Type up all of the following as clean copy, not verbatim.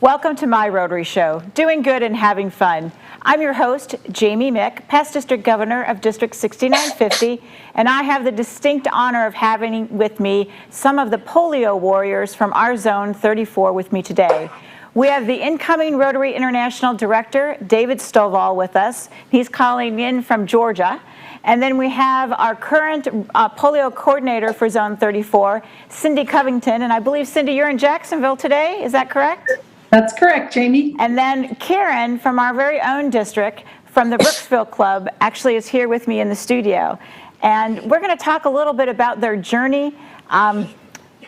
Welcome to my Rotary Show, doing good and having fun. I'm your host, Jamie Mick, past District Governor of District 6950, and I have the distinct honor of having with me some of the polio warriors from our Zone 34 with me today. We have the incoming Rotary International Director, David Stovall, with us. He's calling in from Georgia. And then we have our current polio coordinator for Zone 34, Cindy Covington. And I believe, Cindy, you're in Jacksonville today, is that correct? That's correct, Jamie. And then Karen from our very own district, from the Brooksville Club, actually is here with me in the studio. And we're going to talk a little bit about their journey.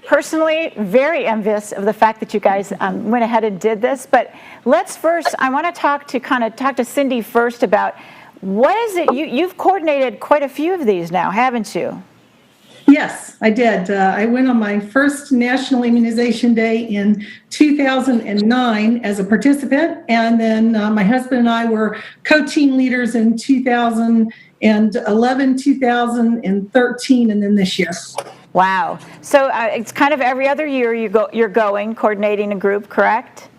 Personally, very envious of the fact that you guys went ahead and did this. But let's first, I want to talk to Cindy first about what is it, you've coordinated quite a few of these now, haven't you? Yes, I did. I went on my first National Immunization Day in 2009 as a participant, and then my husband and I were co-team leaders in 2011, 2013, and then this year. Wow. So it's kind of every other year you're going, coordinating a group, correct?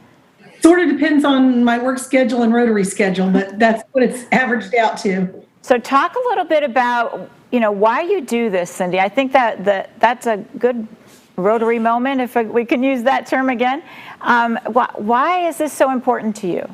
Sort of depends on my work schedule and Rotary schedule, but that's what it's averaged out to. So talk a little bit about, why you do this, Cindy. I think that's a good Rotary moment, if we can use that term again. Why is this so important to you?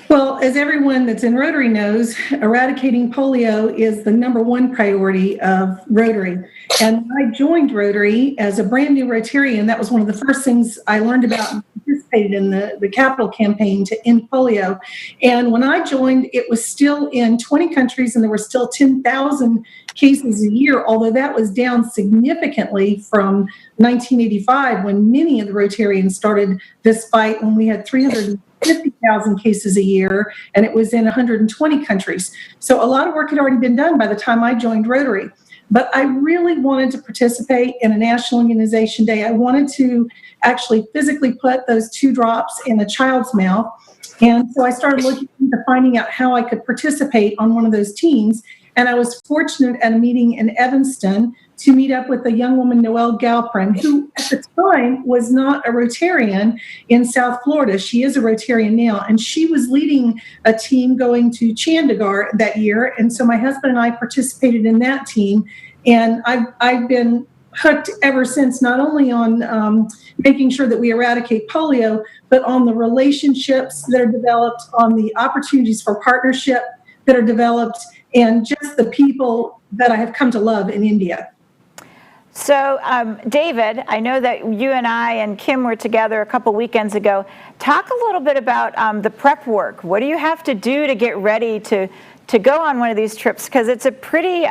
Well, as everyone that's in Rotary knows, eradicating polio is the #1 priority of Rotary. And when I joined Rotary as a brand new Rotarian, that was one of the first things I learned about and participated in the capital campaign to end polio. And when I joined, it was still in 20 countries and there were still 10,000 cases a year, although that was down significantly from 1985 when many of the Rotarians started this fight when we had 350,000 cases a year, and it was in 120 countries. So a lot of work had already been done by the time I joined Rotary. But I really wanted to participate in a National Immunization Day. I wanted to actually physically put those 2 drops in a child's mouth. And so I started looking into finding out how I could participate on one of those teams. And I was fortunate at a meeting in Evanston to meet up with a young woman, Noelle Galprin, who at the time was not a Rotarian in South Florida. She is a Rotarian now, and she was leading a team going to Chandigarh that year. And so my husband and I participated in that team, and I've been hooked ever since, not only on making sure that we eradicate polio, but on the relationships that are developed, on the opportunities for partnership that are developed, and just the people that I have come to love in India. So, David, I know that you and I and Kim were together a couple weekends ago. Talk a little bit about the prep work. What do you have to do to get ready to go on one of these trips? Because it's a pretty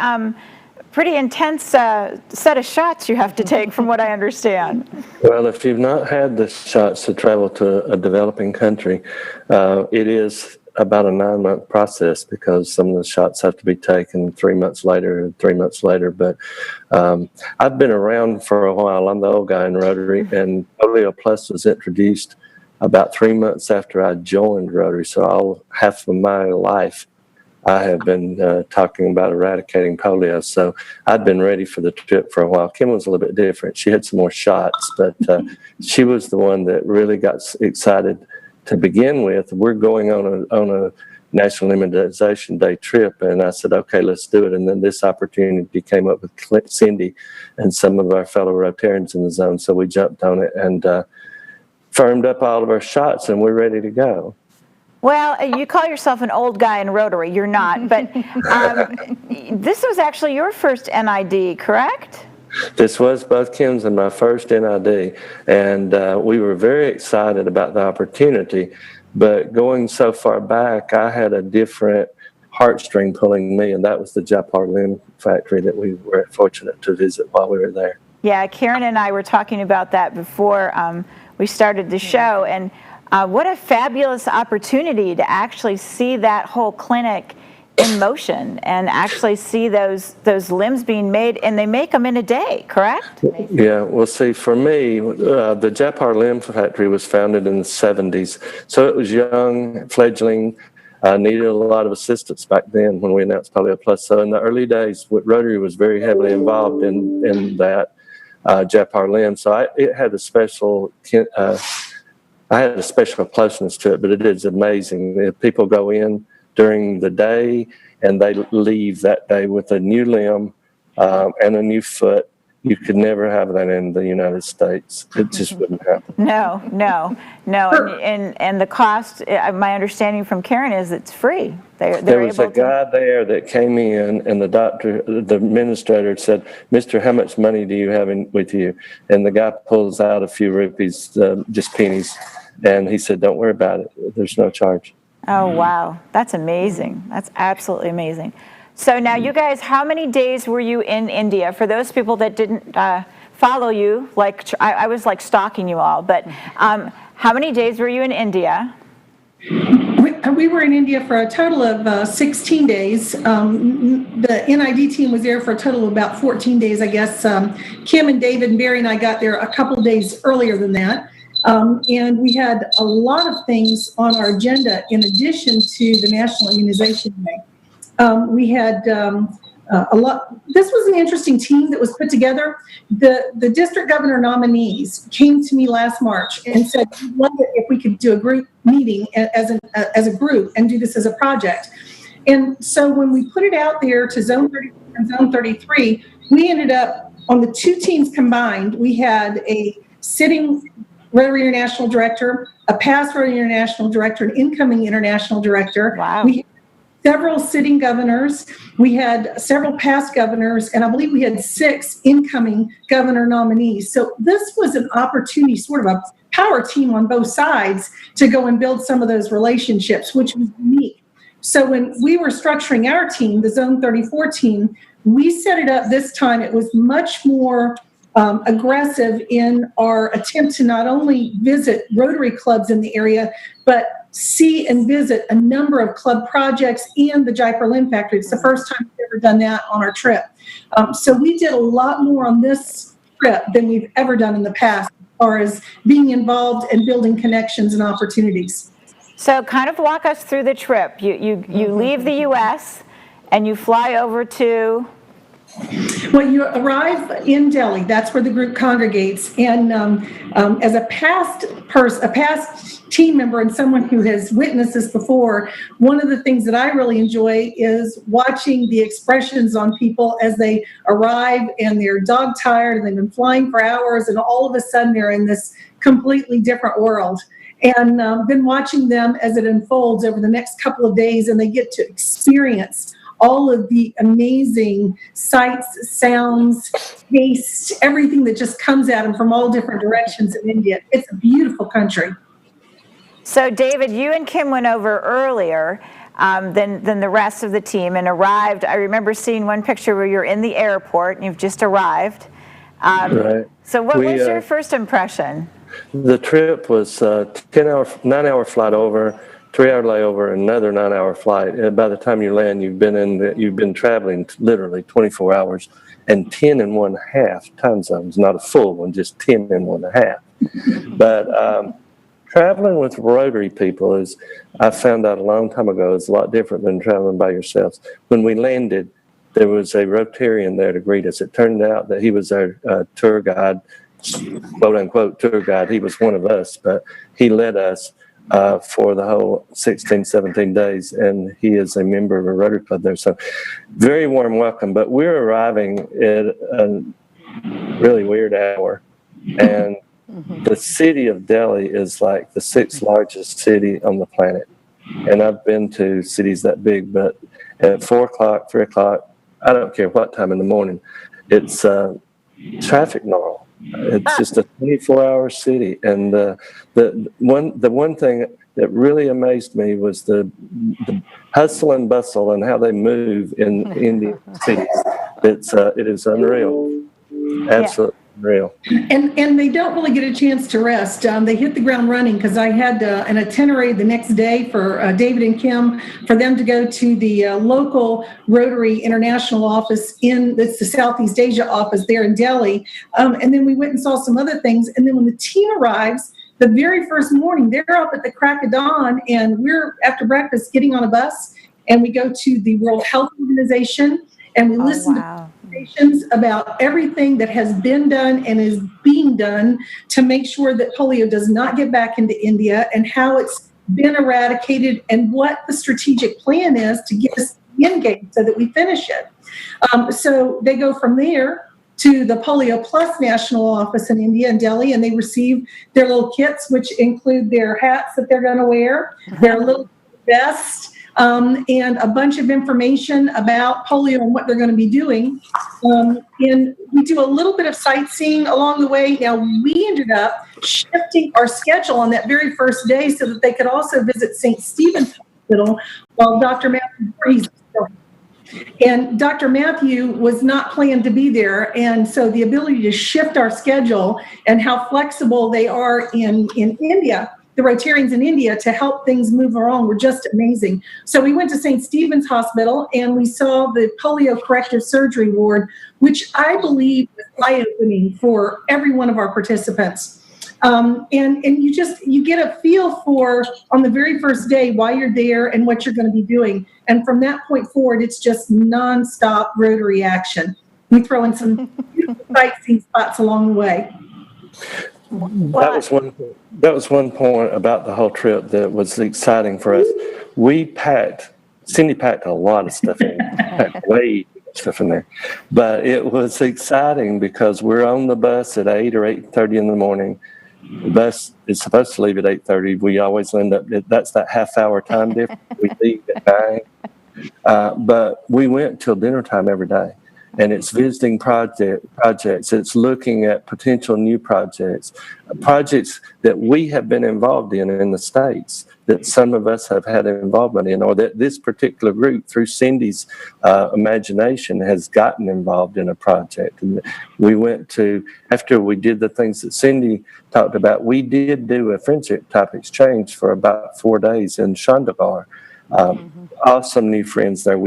intense set of shots you have to take, from what I understand. Well, if you've not had the shots to travel to a developing country, it is about a 9-month process because some of the shots have to be taken 3 months later. But I've been around for a while. I'm the old guy in Rotary, and Polio Plus was introduced about 3 months after I joined Rotary. So half of my life I have been talking about eradicating polio. So I'd been ready for the trip for a while. Kim was a little bit different. She had some more shots, but she was the one that really got excited to begin with. We're going on a National Immunization Day trip, and I said, okay, let's do it. And then this opportunity came up with Cindy and some of our fellow Rotarians in the zone, so we jumped on it and firmed up all of our shots, and we're ready to go. Well, you call yourself an old guy in Rotary. You're not, but this was actually your first NID, correct? This was both Kim's and my first NID, and we were very excited about the opportunity. But going so far back, I had a different heartstring pulling me, and that was the Japar limb factory that we were fortunate to visit while we were there. Yeah, Karen and I were talking about that before we started the show, and what a fabulous opportunity to actually see that whole clinic in motion and actually see those limbs being made, and they make them in a day, correct? Yeah, well, see, for me, the Japar Limb Factory was founded in the 70s, so it was young, fledgling, needed a lot of assistance back then when we announced Polio Plus. So in the early days, Rotary was very heavily involved in that Japar Limb, so it had a special I had a special closeness to it, but it is amazing. If people go in during the day and they leave that day with a new limb and a new foot. You could never have that in the United States. It just wouldn't happen. No. And the cost, my understanding from Karen is it's free. There was a guy there that came in, and the administrator said, "Mister, how much money do you have with you?" And the guy pulls out a few rupees, just pennies, and he said, "Don't worry about it. There's no charge." Oh, wow. That's amazing. That's absolutely amazing. So now you guys, how many days were you in India? For those people that didn't follow you, like I was like stalking you all, but how many days were you in India? We were in India for a total of 16 days. The NID team was there for a total of about 14 days, I guess. Kim and David and Barry and I got there a couple of days earlier than that. And we had a lot of things on our agenda in addition to the National Immunization Day. We had a lot. This was an interesting team that was put together. The district governor nominees came to me last March and said, "We'd love it if we could do a group meeting as a group and do this as a project." And so when we put it out there to Zone 34 and Zone 33, we ended up on the two teams combined. We had a sitting Rotary International Director, a past Rotary International Director, an incoming International Director. Wow. We had several sitting governors. We had several past governors, and I believe we had 6 incoming governor nominees. So this was an opportunity, sort of a power team on both sides, to go and build some of those relationships, which was unique. So when we were structuring our team, the Zone 34 team, we set it up this time. It was much more aggressive in our attempt to not only visit Rotary clubs in the area, but see and visit a number of club projects and the Jaipur Lynn Factory. It's the first time we've ever done that on our trip. So we did a lot more on this trip than we've ever done in the past, as far as being involved and building connections and opportunities. So kind of walk us through the trip. You leave the U.S. and you fly over to... Well, you arrive in Delhi. That's where the group congregates. And as a past team member and someone who has witnessed this before, one of the things that I really enjoy is watching the expressions on people as they arrive and they're dog-tired and they've been flying for hours, and all of a sudden they're in this completely different world. And been watching them as it unfolds over the next couple of days, and they get to experience all of the amazing sights, sounds, tastes, everything that just comes at them from all different directions in India. It's a beautiful country. So, David, you and Kim went over earlier than the rest of the team and arrived. I remember seeing one picture where you're in the airport and you've just arrived. Right. So what was your first impression? The trip was 9-hour flight over, 3-hour layover, another 9-hour flight. And by the time you land, you've been traveling literally 24 hours and 10 and 1/2 time zones, not a full one, just 10 and 1/2. But traveling with Rotary people I found out a long time ago, is a lot different than traveling by yourselves. When we landed, there was a Rotarian there to greet us. It turned out that he was our tour guide, quote unquote tour guide. He was one of us, but he led us for the whole 16, 17 days, and he is a member of a Rotary Club there. So very warm welcome, but we're arriving at a really weird hour, and the city of Delhi is like the 6th largest city on the planet. And I've been to cities that big, but at 4 o'clock, 3 o'clock, I don't care what time in the morning, it's traffic normal. It's just a 24-hour city. And the one thing that really amazed me was the hustle and bustle and how they move in Indian cities. It is unreal, absolutely unreal. And they don't really get a chance to rest. They hit the ground running, because I had an itinerary the next day for David and Kim, for them to go to the local Rotary International office it's the Southeast Asia office there in Delhi. And then we went and saw some other things. And then when the team arrives, the very first morning, they're up at the crack of dawn, and we're, after breakfast, getting on a bus, and we go to the World Health Organization, and we listen to presentations about everything that has been done and is being done to make sure that polio does not get back into India, and how it's been eradicated and what the strategic plan is to get us to the end game so that we finish it. So they go from there to the Polio Plus National Office in India and Delhi, and they receive their little kits, which include their hats that they're going to wear, their little vests, and a bunch of information about polio and what they're going to be doing. And we do a little bit of sightseeing along the way. Now, we ended up shifting our schedule on that very first day so that they could also visit St. Stephen's Hospital while Dr. Matthew Freeze. And Dr. Matthew was not planned to be there. And so the ability to shift our schedule and how flexible they are in India, the Rotarians in India, to help things move along were just amazing. So we went to St. Stephen's Hospital and we saw the polio corrective surgery ward, which I believe was eye-opening for every one of our participants. And you get a feel for, on the very first day, why you're there and what you're going to be doing. And from that point forward, it's just nonstop Rotary action. We throw in some beautiful sightseeing spots along the way. That was one point about the whole trip that was exciting for us. Cindy packed a lot of stuff in, packed way too much stuff in there. But it was exciting because we're on the bus at 8 or 8:30 in the morning. The bus is supposed to leave at 8:30. We always end up, that's that half-hour time difference. We leave at 9. But we went till dinner time every day. And it's visiting projects. It's looking at potential new projects that we have been involved in the States, that some of us have had involvement in, or that this particular group, through Cindy's imagination, has gotten involved in a project. And we went to, after we did the things that Cindy talked about, we did do a friendship type exchange for about 4 days in Chandigarh. Awesome new friends there.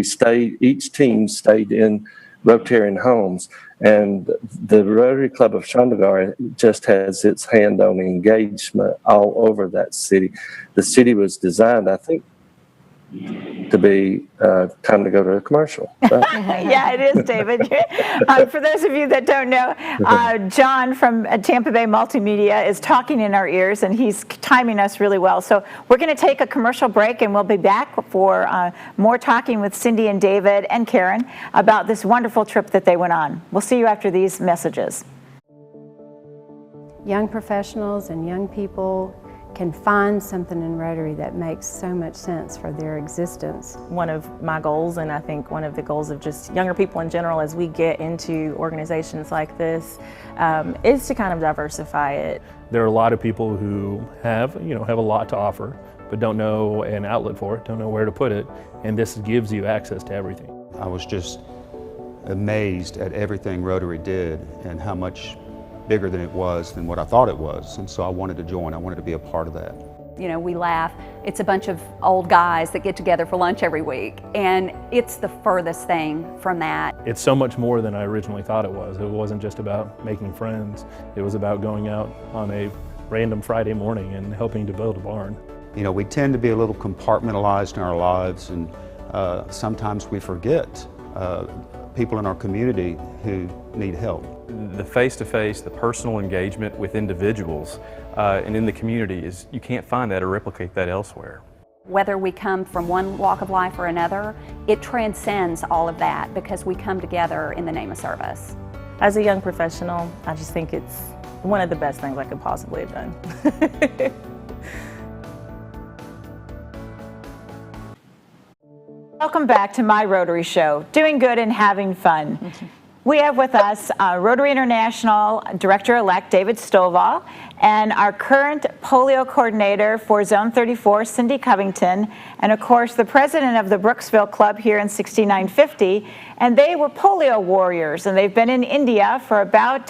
Each team stayed in Rotarian homes, and the Rotary Club of Chandigarh just has its hand on engagement all over that city. The city was designed, I think, to be time to go to a commercial. Right? Yeah, it is, David. For those of you that don't know, John from Tampa Bay Multimedia is talking in our ears, and he's timing us really well. So we're going to take a commercial break, and we'll be back for more talking with Cindy and David and Karen about this wonderful trip that they went on. We'll see you after these messages. Young professionals and young people can find something in Rotary that makes so much sense for their existence. One of my goals, and I think one of the goals of just younger people in general as we get into organizations like this, is to kind of diversify it. There are a lot of people who have a lot to offer, but don't know an outlet for it, don't know where to put it, and this gives you access to everything. I was just amazed at everything Rotary did and how much bigger than what I thought it was. And so I wanted to join. I wanted to be a part of that. You know, we laugh. It's a bunch of old guys that get together for lunch every week. And it's the furthest thing from that. It's so much more than I originally thought it was. It wasn't just about making friends. It was about going out on a random Friday morning and helping to build a barn. You know, we tend to be a little compartmentalized in our lives, and sometimes we forget people in our community who need help. The face-to-face, the personal engagement with individuals and in the community you can't find that or replicate that elsewhere. Whether we come from one walk of life or another, it transcends all of that because we come together in the name of service. As a young professional, I just think it's one of the best things I could possibly have done. Welcome back to my Rotary Show, doing good and having fun. We have with us Rotary International Director-elect David Stovall and our current polio coordinator for Zone 34, Cindy Covington, and of course the president of the Brooksville Club here in 6950. And they were polio warriors, and they've been in India for about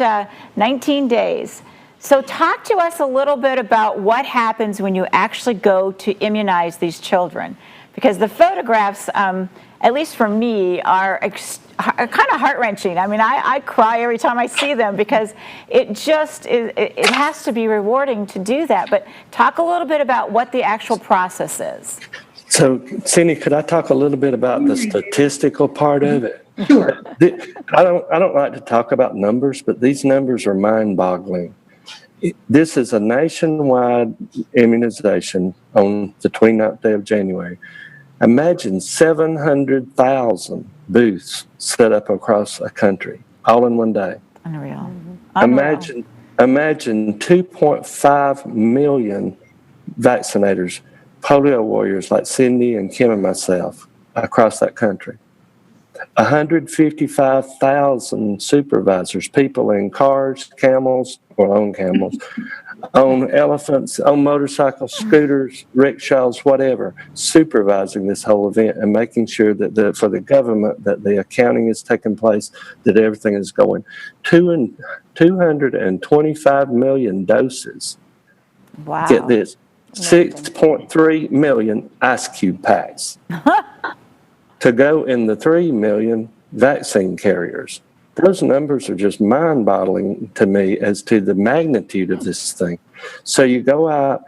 19 days. So talk to us a little bit about what happens when you actually go to immunize these children. Because the photographs, at least for me, are kind of heart-wrenching. I mean, I cry every time I see them because it has to be rewarding to do that. But talk a little bit about what the actual process is. So, Cindy, could I talk a little bit about the statistical part of it? Sure. I don't like to talk about numbers, but these numbers are mind-boggling. This is a nationwide immunization on the 29th day of January. Imagine 700,000 booths set up across a country, all in one day. Unreal. Imagine 2.5 million vaccinators, polio warriors like Cindy and Kim and myself across that country. 155,000 supervisors, people in cars, camels, or on camels, on elephants, on motorcycles, scooters, rickshaws, whatever, supervising this whole event and making sure that for the government that the accounting is taking place, that everything is going. 225 million doses. Wow. Get this, 6.3 million ice cube packs to go in the 3 million vaccine carriers. Those numbers are just mind-boggling to me as to the magnitude of this thing. So you go out,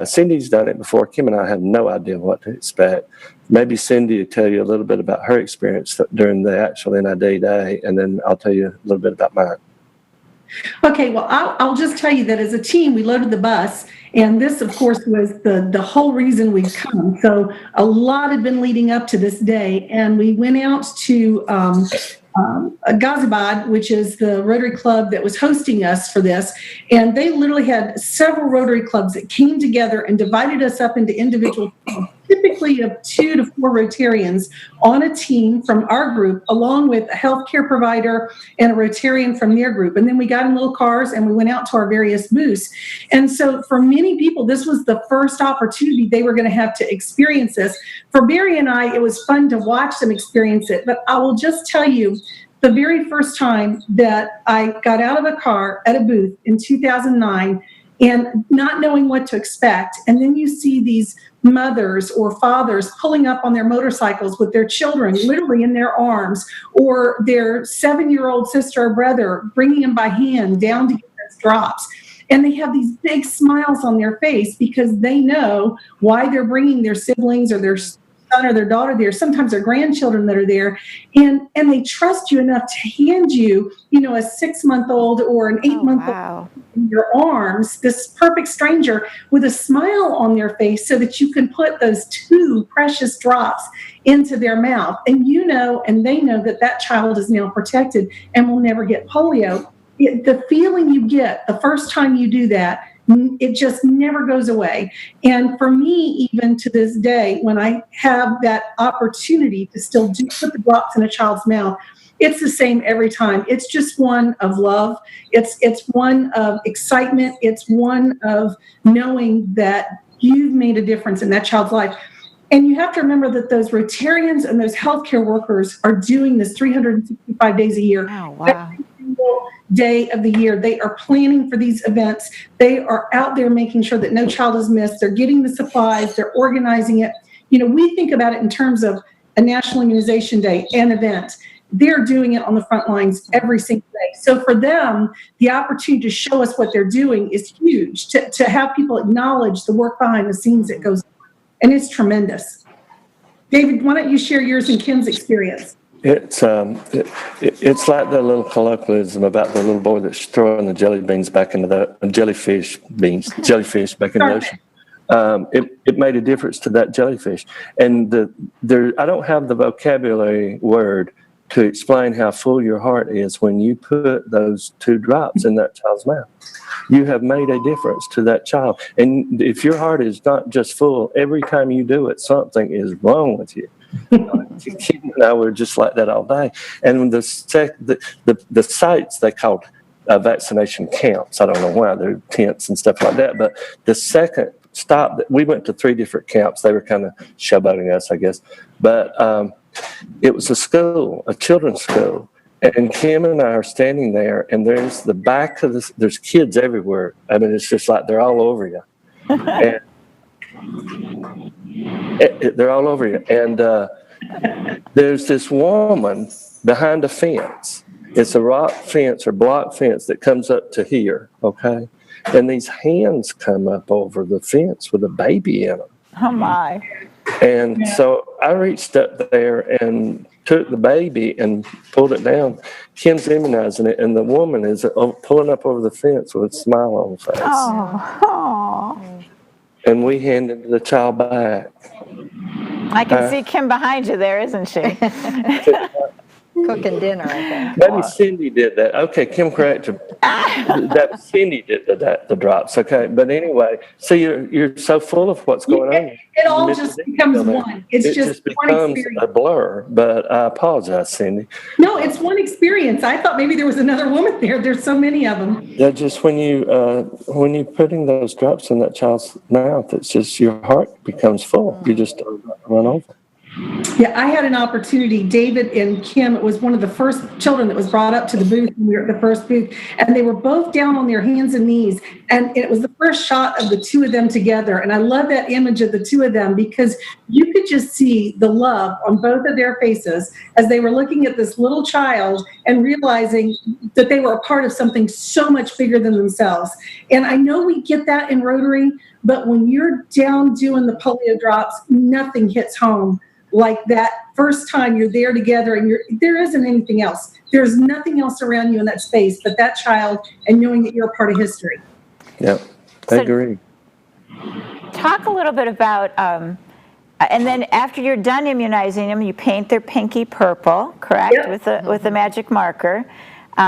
Cindy's done it before. Kim and I have no idea what to expect. Maybe Cindy will tell you a little bit about her experience during the actual NID day, and then I'll tell you a little bit about mine. Okay, well, I'll just tell you that as a team, we loaded the bus, and this, of course, was the whole reason we'd come. So a lot had been leading up to this day, and we went out to Ghaziabad, which is the Rotary Club that was hosting us for this, and they literally had several Rotary clubs that came together and divided us up into individual teams, typically of 2 to 4 Rotarians on a team from our group, along with a healthcare provider and a Rotarian from their group. And then we got in little cars and we went out to our various booths. And so for many people, this was the first opportunity they were going to have to experience this. For Barry and I, it was fun to watch them experience it. But I will just tell you, the very first time that I got out of a car at a booth in 2009 and not knowing what to expect, and then you see these mothers or fathers pulling up on their motorcycles with their children literally in their arms, or their 7-year-old sister or brother bringing them by hand down to get those drops. And they have these big smiles on their face because they know why they're bringing their siblings or their son or their daughter there, sometimes their grandchildren that are there, and they trust you enough to hand you, a 6-month-old or an 8-month-old in your arms, this perfect stranger with a smile on their face so that you can put those 2 precious drops into their mouth. And and they know that child is now protected and will never get polio. The feeling you get the first time you do that, it just never goes away. And for me, even to this day, when I have that opportunity to still put the drops in a child's mouth, it's the same every time. It's just one of love. It's one of excitement. It's one of knowing that you've made a difference in that child's life. And you have to remember that those Rotarians and those healthcare workers are doing this 365 days a year. Oh, wow. Every single day of the year. They are planning for these events. They are out there making sure that no child is missed. They're getting the supplies. They're organizing it. We think about it in terms of a National Immunization Day, an event. They're doing it on the front lines every single day. So for them, the opportunity to show us what they're doing is huge, to have people acknowledge the work behind the scenes that goes on. And it's tremendous. David, why don't you share yours and Kim's experience? It's like the little colloquialism about the little boy that's throwing the jelly beans back into the jellyfish back in the ocean. It made a difference to that jellyfish. And I don't have the vocabulary word to explain how full your heart is when you put those 2 drops in that child's mouth. You have made a difference to that child. And if your heart is not just full, every time you do it, something is wrong with you. Kim and I were just like that all day. And the sites they called vaccination camps. I don't know why, they're tents and stuff like that. But the second stop, we went to 3 different camps. They were kind of showboating us, I guess. But it was a school, a children's school. And Kim and I are standing there, and there's the back of this, there's kids everywhere. I mean, it's just like they're all over you. And they're all over you. And there's this woman behind a fence. It's a rock fence or block fence that comes up to here, okay? And these hands come up over the fence with a baby in them. Oh, my. And so I reached up there and took the baby and pulled it down. Kim's immunizing it, and the woman is pulling up over the fence with a smile on her face. Oh. And we handed the child back. I can see Kim behind you there, isn't she? Cooking dinner, I think. Maybe Cindy did that. Okay, Kim, correct you. That Cindy did the drops. Okay, but anyway, so you're so full of what's going on. It all just becomes one. It's just one becomes experience. a blur. But I apologize, Cindy. No, it's one experience. I thought maybe there was another woman there. There's so many of them. That just when you're putting those drops in that child's mouth, it's just your heart becomes full. You just run over. Yeah, I had an opportunity. David and Kim, it was one of the first children that was brought up to the booth when we were at the first booth, and they were both down on their hands and knees. And it was the first shot of the two of them together. And I love that image of the two of them because you could just see the love on both of their faces as they were looking at this little child and realizing that they were a part of something so much bigger than themselves. And I know we get that in Rotary, but when you're down doing the polio drops, nothing hits home like that first time you're there together and there isn't anything else. There's nothing else around you in that space but that child and knowing that you're a part of history. Yep, I agree. Talk a little bit about, and then after you're done immunizing them, you paint their pinky purple, correct, Yep. with a magic marker.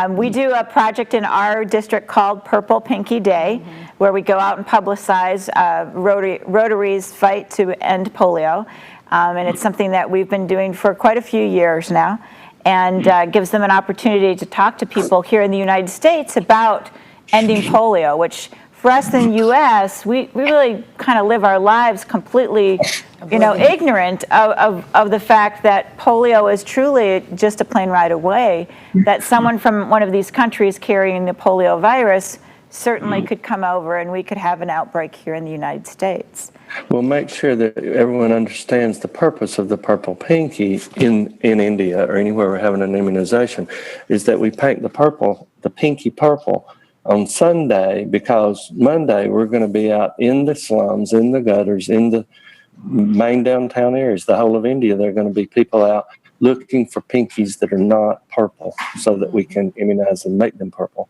We do a project in our district called Purple Pinky Day, where we go out and publicize Rotary's fight to end polio. And it's something that we've been doing for quite a few years now, and gives them an opportunity to talk to people here in the United States about ending polio, which for us in the U.S., we really kind of live our lives completely, ignorant of the fact that polio is truly just a plane ride away, that someone from one of these countries carrying the polio virus certainly could come over and we could have an outbreak here in the United States. We'll make sure that everyone understands the purpose of the purple pinky in India or anywhere we're having an immunization, is that we paint the pinky purple on Sunday, because Monday we're going to be out in the slums, in the gutters, in the main downtown areas, the whole of India. There are going to be people out looking for pinkies that are not purple so that we can immunize and make them purple.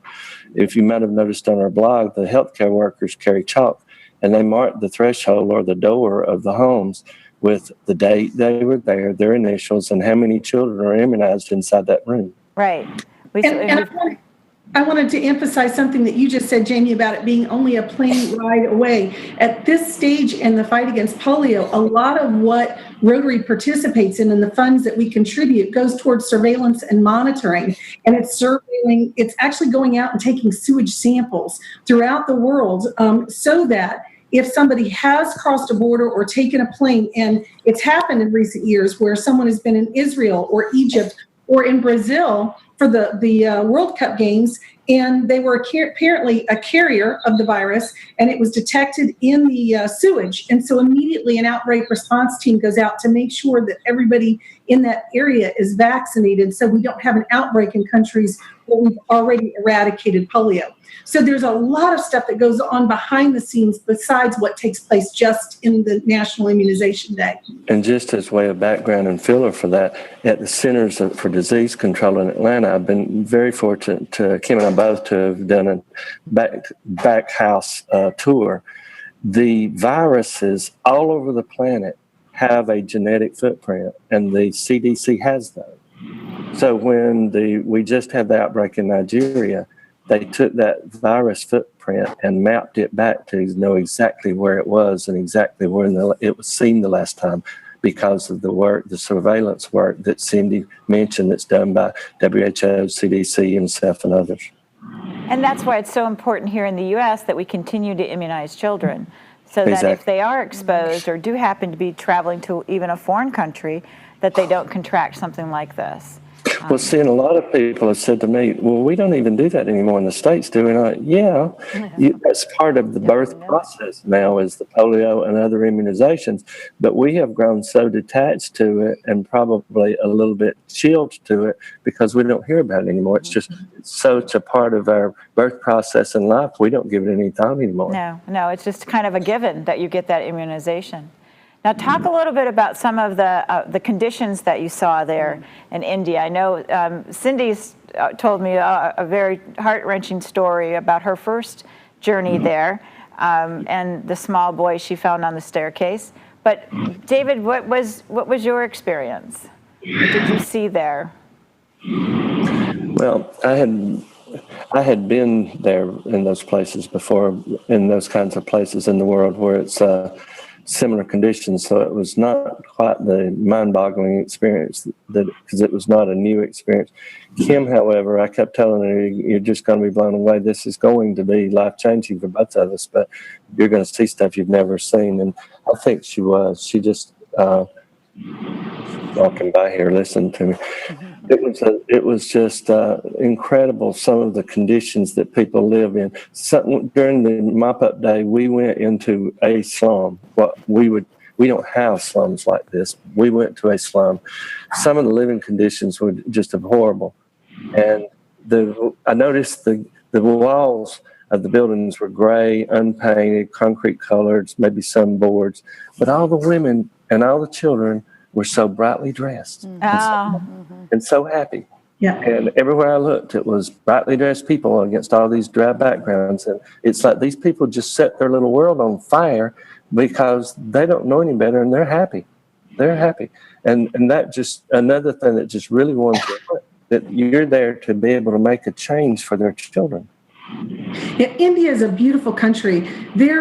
If you might have noticed on our blog, the healthcare workers carry chalk and they mark the threshold or the door of the homes with the date they were there, their initials, and how many children are immunized inside that room. Right. I wanted to emphasize something that you just said, Jamie, about it being only a plane ride away. At this stage in the fight against polio, a lot of what Rotary participates in and the funds that we contribute goes towards surveillance and monitoring. And it's actually going out and taking sewage samples throughout the world so that if somebody has crossed a border or taken a plane, and it's happened in recent years where someone has been in Israel or Egypt or in Brazil for the World Cup games, and they were apparently a carrier of the virus, and it was detected in the sewage. And so immediately an outbreak response team goes out to make sure that everybody in that area is vaccinated so we don't have an outbreak in countries where we've already eradicated polio. So there's a lot of stuff that goes on behind the scenes besides what takes place just in the National Immunization Day. And just as way of background and filler for that, at the Centers for Disease Control in Atlanta, I've been very fortunate to, Kim and I both, to have done a back house tour. The viruses all over the planet have a genetic footprint, and the CDC has those. So when we just had the outbreak in Nigeria, they took that virus footprint and mapped it back to know exactly where it was and exactly where it was seen the last time, because of the surveillance work that Cindy mentioned that's done by WHO, CDC, UNICEF, and others. And that's why it's so important here in the U.S. that we continue to immunize children, so that if they are exposed or do happen to be traveling to even a foreign country, that they don't contract something like this. Well, seeing a lot of people have said to me, well, we don't even do that anymore in the States, do we? And that's part of the birth process now, is the polio and other immunizations. But we have grown so detached to it and probably a little bit chilled to it because we don't hear about it anymore. It's just such a part of our birth process in life. We don't give it any time anymore. No, it's just kind of a given that you get that immunization. Now, talk a little bit about some of the conditions that you saw there in India. I know Cindy's told me a very heart-wrenching story about her first journey there and the small boy she found on the staircase. But David, what was your experience? What did you see there? Well, I had been there in those places before, in those kinds of places in the world where it's similar conditions. So it was not quite the mind-boggling experience because it was not a new experience. Kim, however, I kept telling her, you're just going to be blown away. This is going to be life-changing for both of us, but you're going to see stuff you've never seen. And I think she was. She just walking by here, listening to me. It was just incredible, some of the conditions that people live in. During the mop-up day, we went into a slum. We don't have slums like this. We went to a slum. Some of the living conditions were just horrible. And I noticed the walls of the buildings were gray, unpainted, concrete colored, maybe some boards. But all the women and all the children were so brightly dressed and so happy. Yeah. And everywhere I looked, it was brightly dressed people against all these drab backgrounds. And it's like these people just set their little world on fire because they don't know any better and they're happy. They're happy. And that just, another thing that just really warms me up, that you're there to be able to make a change for their children. Yeah, India is a beautiful country. Okay,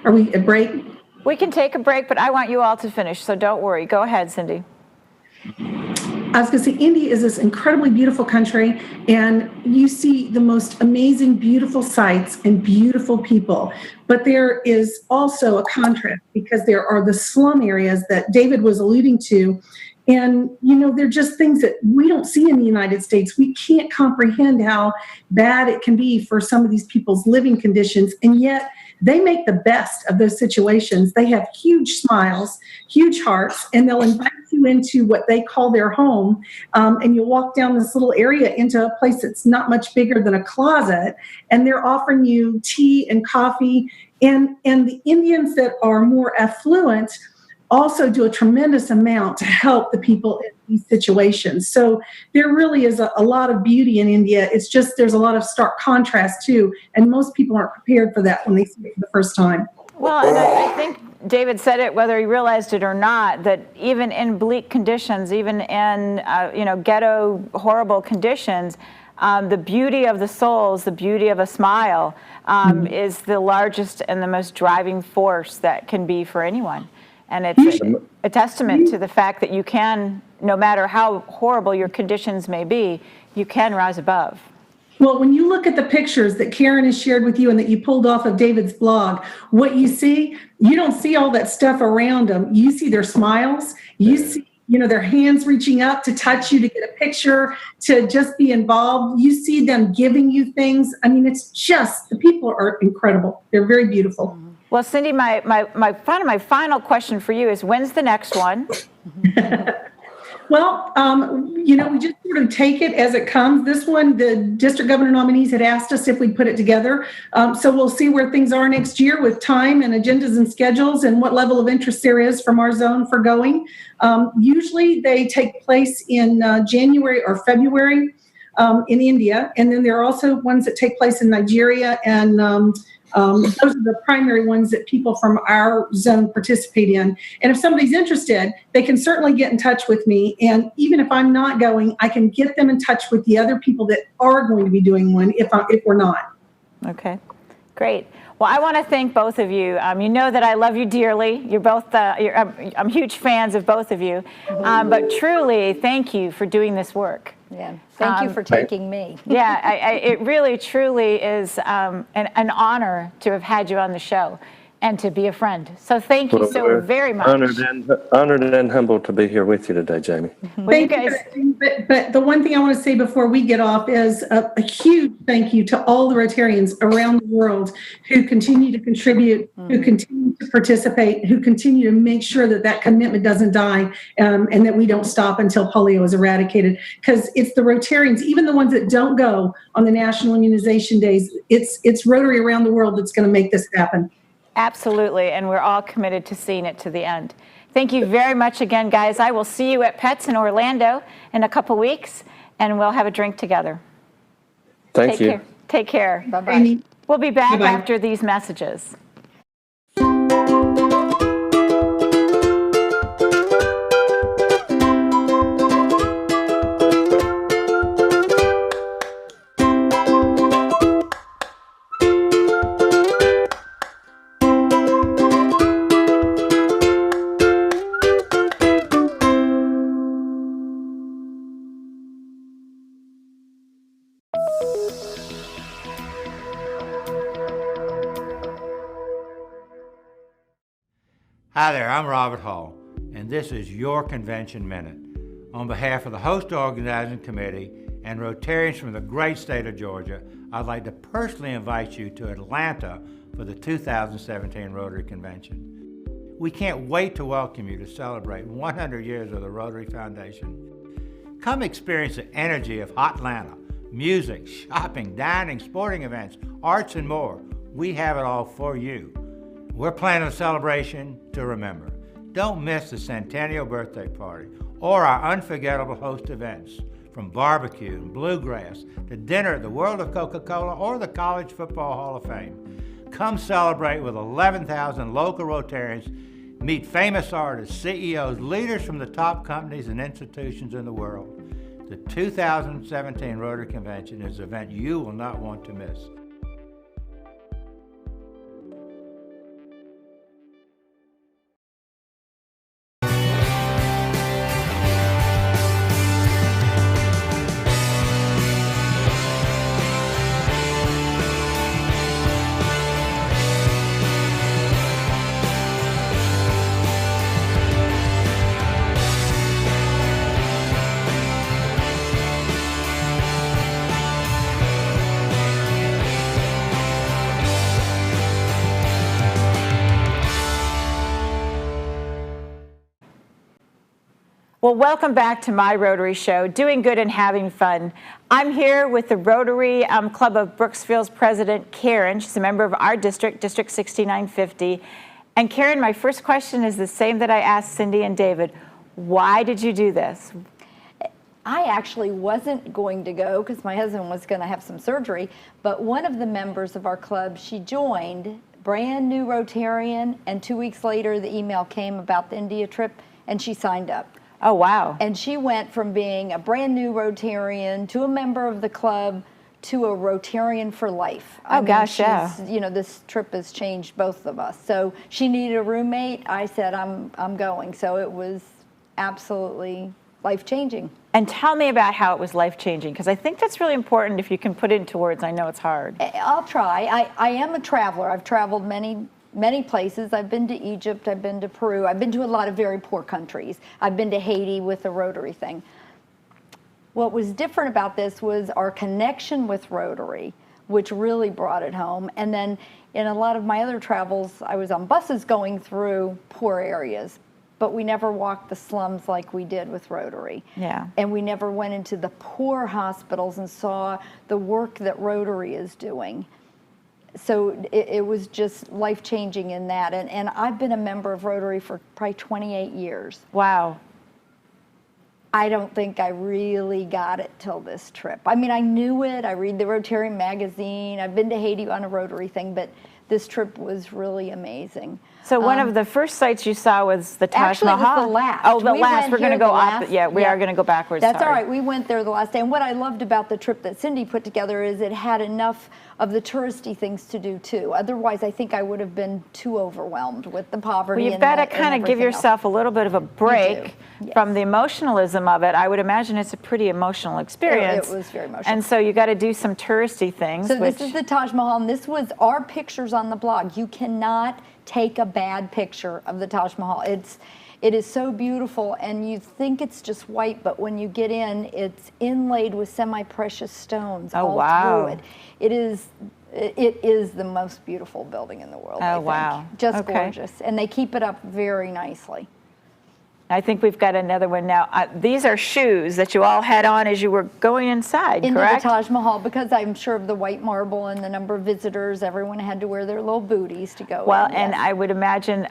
are we at break? We can take a break, but I want you all to finish, so don't worry. Go ahead, Cindy. I was going to say, India is this incredibly beautiful country, and you see the most amazing, beautiful sights and beautiful people. But there is also a contrast because there are the slum areas that David was alluding to. And, they're just things that we don't see in the United States. We can't comprehend how bad it can be for some of these people's living conditions. And yet they make the best of those situations. They have huge smiles, huge hearts, and they'll invite you into what they call their home. And you'll walk down this little area into a place that's not much bigger than a closet. And they're offering you tea and coffee. And the Indians that are more affluent also do a tremendous amount to help the people in these situations. So there really is a lot of beauty in India. It's just there's a lot of stark contrast too, and most people aren't prepared for that when they see it for the first time. Well, and I think David said it, whether he realized it or not, that even in bleak conditions, even in ghetto horrible conditions, the beauty of the souls, the beauty of a smile, is the largest and the most driving force that can be for anyone. And it's a testament to the fact that you can, no matter how horrible your conditions may be, you can rise above. Well, when you look at the pictures that Karen has shared with you and that you pulled off of David's blog, what you see, you don't see all that stuff around them. You see their smiles. You see, their hands reaching up to touch you, to get a picture, to just be involved. You see them giving you things. I mean, it's just, the people are incredible. They're very beautiful. Well, Cindy, my final question for you is, when's the next one? Well, we just sort of take it as it comes. This one, the district governor nominees had asked us if we'd put it together. So we'll see where things are next year with time and agendas and schedules and what level of interest there is from our zone for going. Usually they take place in January or February in India. And then there are also ones that take place in Nigeria, and those are the primary ones that people from our zone participate in. And if somebody's interested, they can certainly get in touch with me. And even if I'm not going, I can get them in touch with the other people that are going to be doing one if we're not. Okay, great. Well, I want to thank both of you. You know that I love you dearly. You're both, I'm huge fans of both of you. But truly, thank you for doing this work. Yeah, thank you for taking me. Yeah, it really, truly is an honor to have had you on the show and to be a friend. So thank you so very much. Honored and humbled to be here with you today, Jamie. Well, you guys. But the one thing I want to say before we get off is a huge thank you to all the Rotarians around the world who continue to contribute, who continue to participate, who continue to make sure that commitment doesn't die, and that we don't stop until polio is eradicated. Because it's the Rotarians, even the ones that don't go on the national immunization days, it's Rotary around the world that's going to make this happen. Absolutely, and we're all committed to seeing it to the end. Thank you very much again, guys. I will see you at Pets in Orlando in a couple weeks, and we'll have a drink together. Thank you. Take care. Bye-bye. Amy. We'll be back Bye-bye. after these messages. Hi there, I'm Robert Hall, and this is your Convention Minute. On behalf of the host organizing committee and Rotarians from the great state of Georgia, I'd like to personally invite you to Atlanta for the 2017 Rotary Convention. We can't wait to welcome you to celebrate 100 years of the Rotary Foundation. Come experience the energy of Hot Atlanta, music, shopping, dining, sporting events, arts, and more. We have it all for you. We're planning a celebration to remember. Don't miss the Centennial Birthday Party or our unforgettable host events, from barbecue and bluegrass to dinner at the World of Coca-Cola or the College Football Hall of Fame. Come celebrate with 11,000 local Rotarians, meet famous artists, CEOs, leaders from the top companies and institutions in the world. The 2017 Rotary Convention is an event you will not want to miss. Well, welcome back to my Rotary Show, doing good and having fun. I'm here with the Rotary Club of Brooksville's president, Karen. She's a member of our district, District 6950. And Karen, my first question is the same that I asked Cindy and David. Why did you do this? I actually wasn't going to go because my husband was going to have some surgery, but one of the members of our club, she joined, brand new Rotarian, and 2 weeks later the email came about the India trip and she signed up. Oh, wow. And she went from being a brand new Rotarian to a member of the club to a Rotarian for life. Oh, gosh, yeah. You know, this trip has changed both of us. So she needed a roommate. I said, I'm going. So it was absolutely life-changing. And tell me about how it was life-changing, because I think that's really important if you can put it into words. I know it's hard. I'll try. I am a traveler. I've traveled many places. I've been to Egypt, I've been to Peru, I've been to a lot of very poor countries. I've been to Haiti with the Rotary thing. What was different about this was our connection with Rotary, which really brought it home. And then in a lot of my other travels, I was on buses going through poor areas, but we never walked the slums like we did with Rotary. Yeah. And we never went into the poor hospitals and saw the work that Rotary is doing. So it was just life-changing in that. And I've been a member of Rotary for probably 28 years. Wow. I don't think I really got it till this trip. I mean, I knew it. I read the Rotarian magazine. I've been to Haiti on a Rotary thing, but this trip was really amazing. So one of the first sites you saw was the Taj Mahal? Actually, it was the last. Oh, the last. We're going to go up. Yeah, we are going to go backwards. That's sorry. all right. We went there the last day. And what I loved about the trip that Cindy put together is it had enough of the touristy things to do, too. Otherwise, I think I would have been too overwhelmed with the poverty. Well, you've got to kind of give yourself a little bit of a break from the emotionalism of it. I would imagine it's a pretty emotional experience. It was very emotional. And so you got to do some touristy things. So this is the Taj Mahal, and this was our pictures on the blog. You cannot take a bad picture of the Taj Mahal. It is so beautiful, and you think it's just white, but when you get in, it's inlaid with semi-precious stones all through it. It is the most beautiful building in the world. I think. Wow. Just gorgeous, and they keep it up very nicely. I think we've got another one now. These are shoes that you all had on as you were going inside, Into correct? the Taj Mahal, because I'm sure of the white marble and the number of visitors, everyone had to wear their little booties to go Well, in, and yes. I would imagine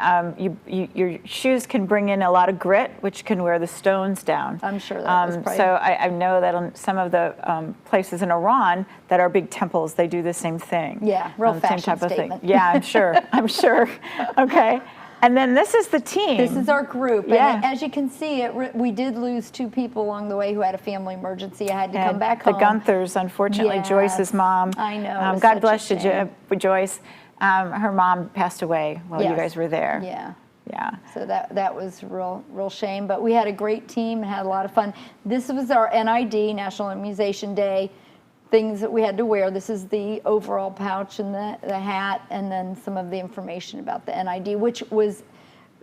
your shoes can bring in a lot of grit, which can wear the stones down. I'm sure that was probably... So I know that on some of the places in Iran that are big temples, they do the same thing. Yeah, real same fashion type of statement. thing. Yeah, I'm sure. I'm sure. Okay. And then this is the team. This is our group. Yeah. And as you can see, we did lose 2 people along the way who had a family emergency. I had to come And back the home. Gunthers, unfortunately, Yes. Joyce's mom. I know, it was God such bless a you, shame. Joyce. Her mom passed away while you Yes. guys were there. Yeah. Yeah. So that was real shame. But we had a great team and had a lot of fun. This was our NID, National Immunization Day, things that we had to wear. This is the overall pouch and the hat, and then some of the information about the NID, which was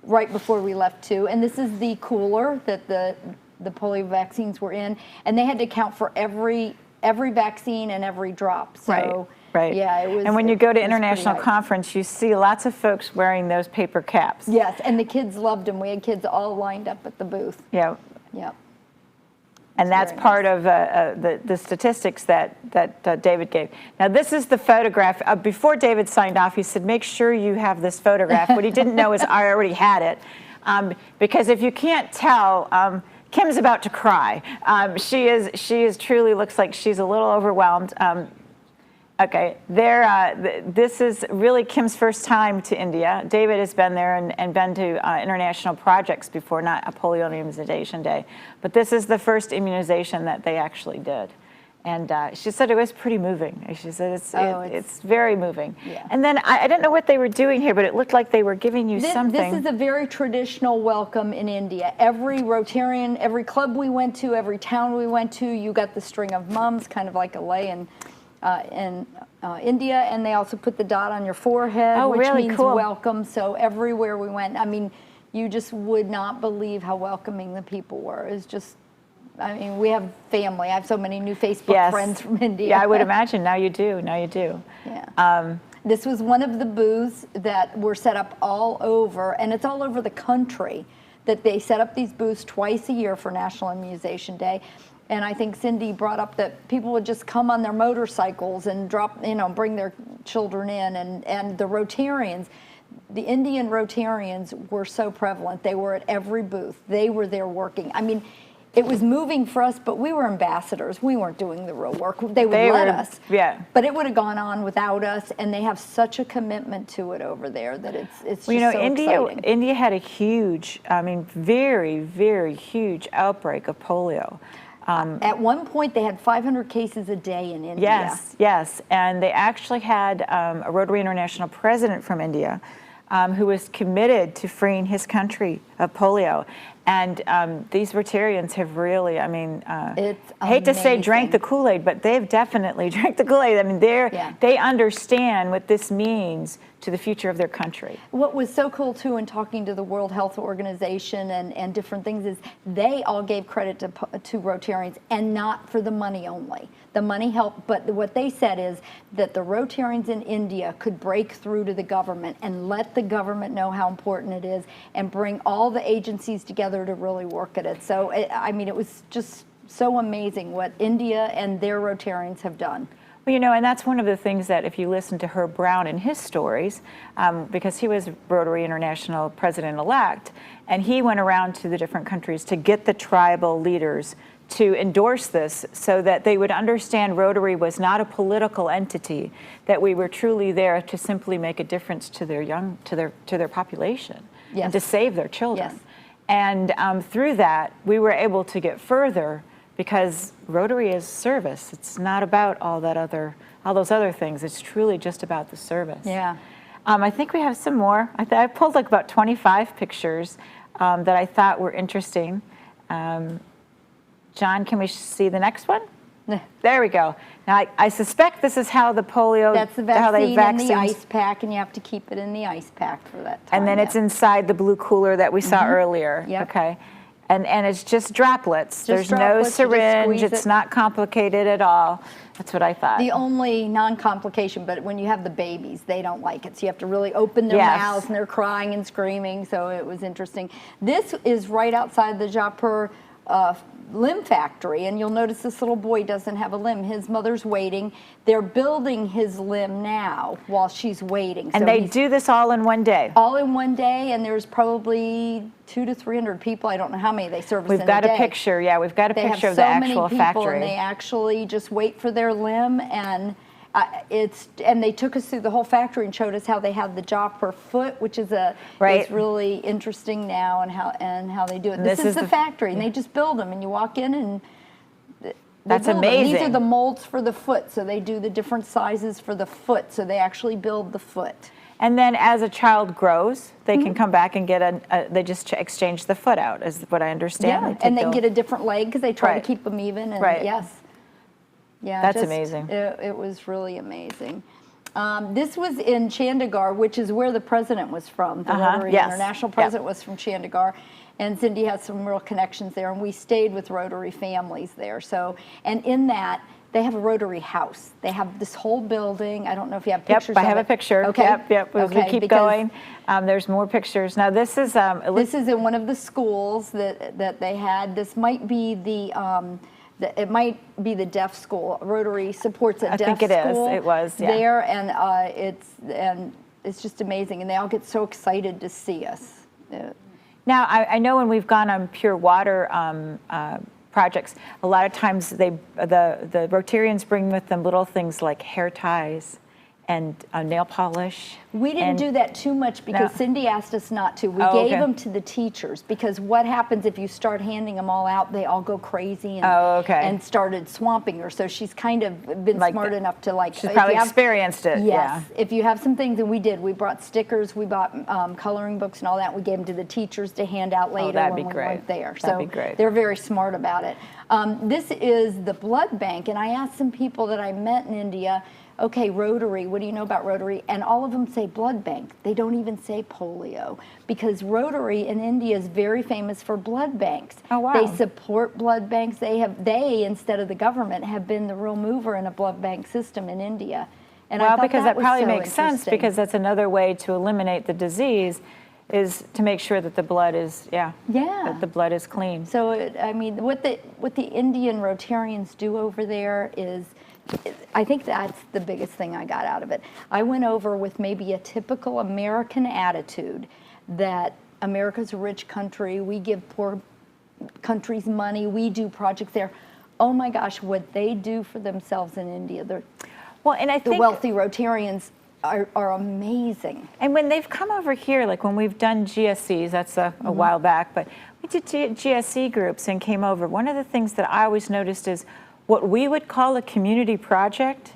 right before we left too. And this is the cooler that the polio vaccines were in, and they had to count for every vaccine and every drop. So right. yeah, it was. And when you go to it was pretty international hype. conference, you see lots of folks wearing those paper caps. Yes, and the kids loved them. We had kids all lined up at the booth. Yeah. Yeah. And that's very part of the statistics that David gave. Now, this is the photograph. Before David signed off, he said, make sure you have this photograph. What he didn't know is I already had it. Because if you can't tell, Kim's about to cry. She is truly looks like she's a little overwhelmed. Okay, this is really Kim's first time to India. David has been there and been to international projects before, not a polio immunization day. But this is the first immunization that they actually did. And she said it was pretty moving. She said it's very moving. Yeah. And then I didn't know what they were doing here, but it looked like they were giving you something. This is a very traditional welcome in India. Every Rotarian, every club we went to, every town we went to, you got the string of mums, kind of like a lei in India, and they also put the dot on your forehead, which really means cool. welcome. So everywhere we went, I mean, you just would not believe how welcoming the people were. It's just, I mean, we have family. I have so many new Facebook friends from India. Yeah, I would imagine. Now you do. Now you do. Yeah. This was one of the booths that were set up all over, and it's all over the country, that they set up these booths twice a year for National Immunization Day. And I think Cindy brought up that people would just come on their motorcycles and bring their children in, and the Rotarians, the Indian Rotarians were so prevalent. They were at every booth. They were there working. I mean, it was moving for us, but we were ambassadors. We weren't doing the real work. They would let us. Yeah. But it would have gone on without us, and they have such a commitment to it over there that it's just Well, you know, so exciting. India had a huge, I mean, very, very huge outbreak of polio. At one point, they had 500 cases a day in India. Yes, yes. And they actually had a Rotary International president from India who was committed to freeing his country of polio. And these Rotarians have really, I mean, it's I hate to say amazing. drank the Kool-Aid, but they've definitely drank the Kool-Aid. I mean, they understand what this means to the future of their country. What was so cool, too, in talking to the World Health Organization and different things is they all gave credit to Rotarians, and not for the money only. The money helped, but what they said is that the Rotarians in India could break through to the government and let the government know how important it is and bring all the agencies together to really work at it. So, I mean, it was just so amazing what India and their Rotarians have done. Well, you know, and that's one of the things that if you listen to Herb Brown and his stories, because he was Rotary International President-elect, and he went around to the different countries to get the tribal leaders to endorse this so that they would understand Rotary was not a political entity, that we were truly there to simply make a difference to their population and to save their children. Yes. And through that, we were able to get further because Rotary is service. It's not about all those other things. It's truly just about the service. Yeah. I think we have some more. I pulled like about 25 pictures that I thought were interesting. John, can we see the next one? There we go. Now, I suspect this is how the polio, That's the how they vaccine in the vaccines. ice pack, and you have to keep it in the ice pack for that time. And then it's inside the blue cooler that we saw earlier. Yep. Okay. And it's just droplets. There's no droplets, you just syringe. squeeze It's it. not complicated at all. That's what I thought. The only non-complication, but when you have the babies, they don't like it. So you have to really open their Yes. mouths, and they're crying and screaming. So it was interesting. This is right outside the Jaipur limb factory, and you'll notice this little boy doesn't have a limb. His mother's waiting. They're building his limb now while she's waiting. And So they he's do this all in one day. all in one day, and there's probably 200 to 300 people. I don't know how many they service in We've a got a day. picture. Yeah, we've got a They picture have of the so actual many people, factory. and they actually just wait for their limb, and and they took us through the whole factory and showed us how they have the jaw per foot, which is Right. really interesting now, and how they do it. This This is is the the- factory, and they just build them, and you walk in and they That's build them. These are amazing. the molds for the foot, so they do the different sizes for the foot, so they actually build the foot. And then as a child grows, they Mm-hmm. can come back and get they just exchange the foot out, is what I understand. Yeah, take and they the- get a different leg because they try Right. to keep them even. And Right. Yes. Yeah, That's amazing. It was really amazing. This was in Chandigarh, which is where the president was from. The Rotary yes. International Yep. president was from Chandigarh, and Cindy has some real connections there. And we stayed with Rotary families there. So, and in that, they have a Rotary house. They have this whole building. I don't know if you have pictures. Yep, I have of a picture. Okay. Yep. As we Okay, keep because going, there's more pictures. Now this is This is in one of the schools that they had. This might be it might be the deaf school. Rotary supports a I deaf think it is. school. It was, yeah. There, and it's just amazing, and they all get so excited to see us. Now, I know when we've gone on pure water projects, a lot of times the Rotarians bring with them little things like hair ties and nail polish. We didn't and- do that too much because No. Cindy asked us not to. We Oh, gave okay. them to the teachers because what happens if you start handing them all out, they all go crazy and, Oh, okay. and started swamping her. So she's kind of been Like smart enough to She's if probably you have- experienced it. Yes, if you have some things, and we did. We brought stickers, we bought coloring books and all that. We gave them to the teachers to hand out later that'd when be we great. weren't there. That'd So be great. they're very smart about it. This is the blood bank, and I asked some people that I met in India, okay, Rotary, what do you know about Rotary? And all of them say blood bank. They don't even say polio because Rotary in India is very famous for blood banks. Oh, wow. They support blood banks. They, instead of the government, have been the real mover in a blood bank system in India. And I Well, thought because that was probably so makes sense interesting. because that's another way to eliminate the disease is to make sure that the blood is, Yeah. that the blood is clean. So, I mean, what the Indian Rotarians do over there is, I think that's the biggest thing I got out of it. I went over with maybe a typical American attitude that America's a rich country, we give poor countries money, we do projects there. Oh my gosh, what they do for themselves in India, Well, and I the think wealthy Rotarians are amazing. And when they've come over here, like when we've done GSCs, that's a Mm-hmm. while back, but we did GSC groups and came over. One of the things that I always noticed is what we would call a community project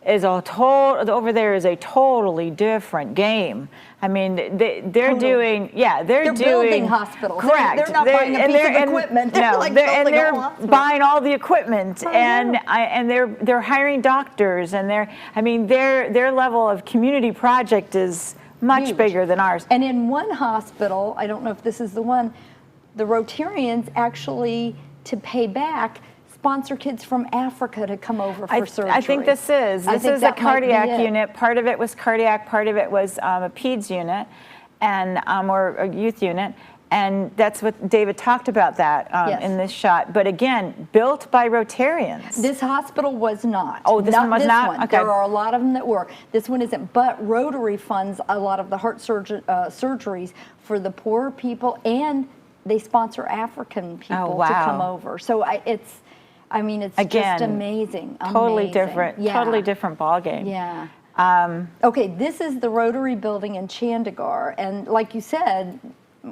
is over there is a totally different game. I mean, they're doing, they're doing building hospitals. Correct. They're not buying a piece of equipment. They're No, like and building a they're whole hospital. buying all the equipment, I and they're hiring doctors, and their level of community project is much Huge. bigger than ours. And in one hospital, I don't know if this is the one, the Rotarians actually, to pay back, sponsor kids from Africa to come over for surgery. I think this is I think a that might be cardiac it. unit. Part of it was cardiac, part of it was a peds unit, and or a youth unit. And that's what David talked about that Yes. in this shot. But again, built by Rotarians. This hospital was not. Oh, this one was this not? One. Okay. There are a lot of them that were. This one isn't. But Rotary funds a lot of the heart surgeries for the poorer people, and they sponsor African people to come wow. over. So it's Again, just amazing. Totally Amazing. different. Yeah. Totally different ball game. Yeah. Okay, this is the Rotary building in Chandigarh, and like you said,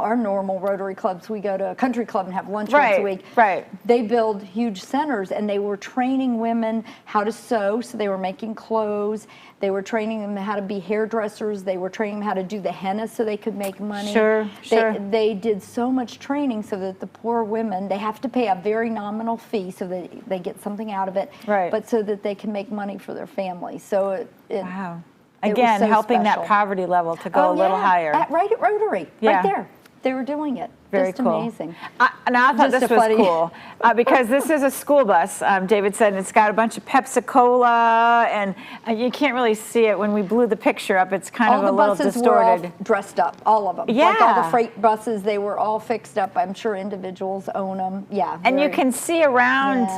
our normal Rotary clubs, we go to a country club and have lunch once a week. Right. They build huge centers, and they were training women how to sew, so they were making clothes. They were training them how to be hairdressers. They were training them how to do the henna so they could make money. Sure. They did so much training so that the poor women, they have to pay a very nominal fee so that they get something out of it, Right. but so that they can make money for their families. So Wow. it was Again, so helping special. that poverty level to go a little higher. Right at Rotary, Yeah. right there. They were doing it. Very Just cool. amazing. And I thought Just this a was funny- cool because this is a school bus. David said it's got a bunch of Pepsi Cola, and you can't really see it when we blew the picture up. It's kind of a little buses distorted. were all dressed up, all of them. Like all Yeah. the freight buses, they were all fixed up. I'm sure individuals own them. Yeah. And you very- can see around,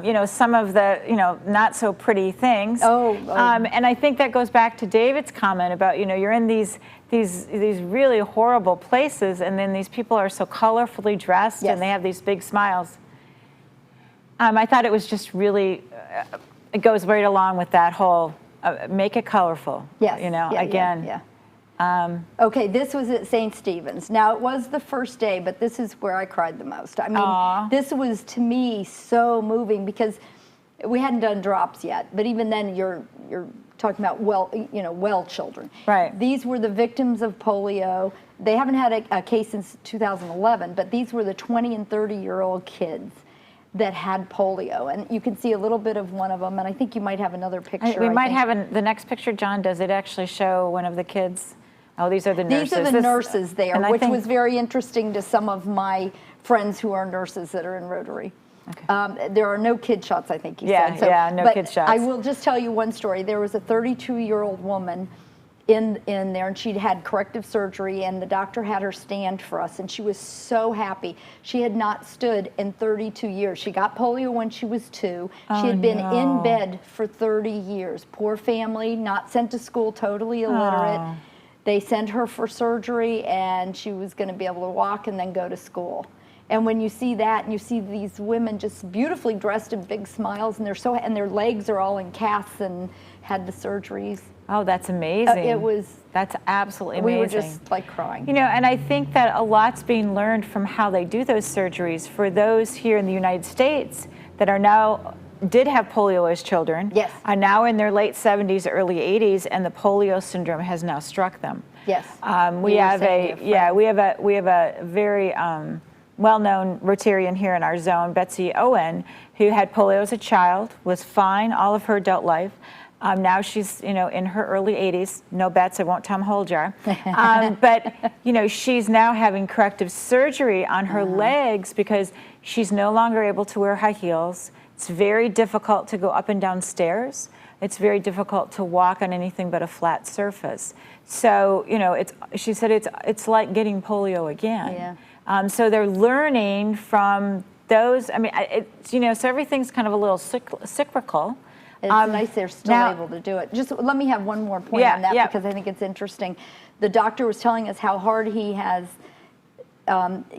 you know, some of the, you know, not so pretty things. Oh. And I think that goes back to David's comment about, you know, you're in these really horrible places, and then these people are so colorfully dressed, Yes. and they have these big smiles. I thought it was just really, it goes right along with that whole make it colorful. Yes. You know, yeah, again. Yeah. Okay, this was at St. Stephen's. Now, it was the first day, but this is where I cried the most. I mean, Aw. this was, to me, so moving because we hadn't done drops yet, but even then you're talking about well children. Right. These were the victims of polio. They haven't had a case since 2011, but these were the 20 and 30-year-old kids that had polio. And you can see a little bit of one of them, and I think you might have another picture. We I might think. have the next picture, John, does it actually show one of the kids? Oh, these are the nurses. These are the nurses there, and I which think- was very interesting to some of my friends who are nurses that are in Rotary. Okay. There are no kid shots, I think you said. Yeah, no but kid shots. I will just tell you one story. There was a 32-year-old woman in there, and she'd had corrective surgery, and the doctor had her stand for us, and she was so happy. She had not stood in 32 years. She got polio when she was 2. She had been in bed for 30 years. Poor family, not sent to school, totally illiterate. Oh. They sent her for surgery, and she was going to be able to walk and then go to school. And when you see that, and you see these women just beautifully dressed in big smiles, and their legs are all in casts and had the surgeries. Oh, that's amazing. That's absolutely amazing. We were just like crying. You know, and I think that a lot's being learned from how they do those surgeries for those here in the United States that did have polio as children. Yes. Are now in their late 70s, early 80s, and the polio syndrome has now struck them. Yes. We have a very well-known Rotarian here in our zone, Betsy Owen, who had polio as a child, was fine all of her adult life. Now she's, you know, in her early 80s. No bets, I won't Tom hold jar. But, you know, she's now having corrective surgery on her legs because she's no longer able to wear high heels. It's very difficult to go up and down stairs. It's very difficult to walk on anything but a flat surface. So, you know, she said it's like getting polio again. Yeah. So they're learning from those. I mean, you know, so everything's kind of a little cyclical. It's nice they're still able to do it. Just let me have one more point on that because I think it's interesting. The doctor was telling us how hard he has